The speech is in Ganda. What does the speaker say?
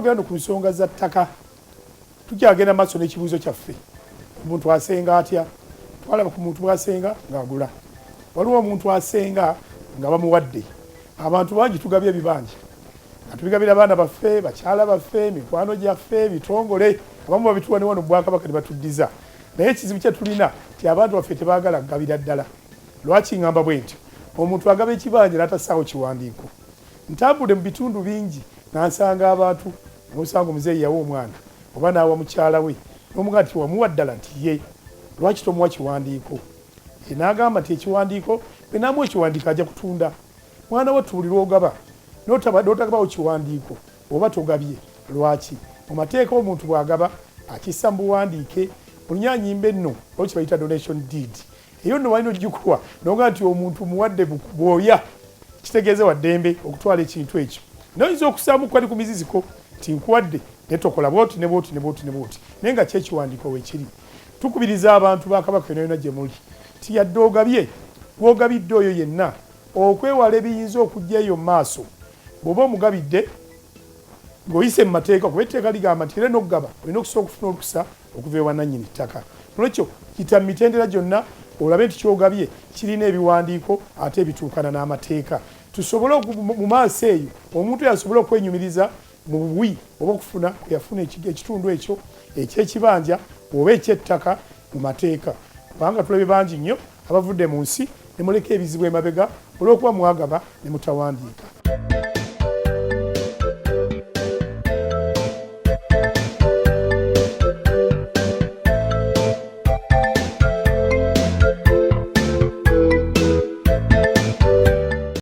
twogera ku nsonga za ttaka tukyagenda maaso n'ekibuuzo kyaffe. Omuntu asenga atya? Twalaba ku muntu bw'asenga ng'agula. Waliwo omuntu asenga nga bamuwadde. Abantu bangi tugabye ebibanja. Atubigabira abaana baffe, bakyala baffe, mikwano gyaffe, bitongole. Abamu babituwa ne wano Bwakabaka ne batuddiza. Naye ekizibu kye tulina ti abantu baffe tebaagala kugabira ddala. Lwaki ngamba bwe ntyo? Omuntu agaba ekibanja n'atassaawo kiwandiiko. Ntambudde mu bitundu bingi n'ansanga abantu n'osanga omuzeeyi yawa omwana oba n'awa mukyala we n'omugamba nti wamuwa ddala nti ye lwaki tomuwa kiwandiiko? N'agamba nti ekiwandiiko bwe naamuwa ekiwandiiko ajja kutunda. Mwana we tuwulira ogaba n'otagabawo kiwandiiko oba togabye lwaki? Mu mateeka omuntu bw'agaba akissa mu buwandiike olunyanyimba enno oba kibayita donation deed. Eyo nno walina ojjukwa n'ogamba nti omuntu muwadde bwoya kitegeeze wa ddembe okutwala ekintu ekyo. Noyinza okusaamu kwali ku miziziko nti nkuwadde ne tokola bwoti ne bwoti ne bwoti ne bwoti naye nga kyekiwandiiko weekiri. Tukubiriza abantu ba Kabaka yonna gye muli ti yadde ogabye gw'ogabidde oyo yenna okwewala ebiyinza okujja eyo mu maaso bw'oba omugabidde ng'oyise mu mateeka kuba etteeka ligamba nti era n'okugaba olina okusobola okufuna olukusa okuva ewa nannyini ttaka. Nolwekyo yita mu mitendera gyonna olabe nti kyogabye kirina ebiwandiiko ate ebituukana n'amateeka. Tusobole mu maaso eyo omuntu yasobole okwenyumiriza mu buwi oba okufuna kwe yafuna ekitundu ekyo eky'ekibanja oba eky'ettaka mu mateeka. Kubanga tulabye bangi nnyo abavudde mu nsi ne muleka ebizibu emabega olw'okuba mwagaba ne mutawandiika.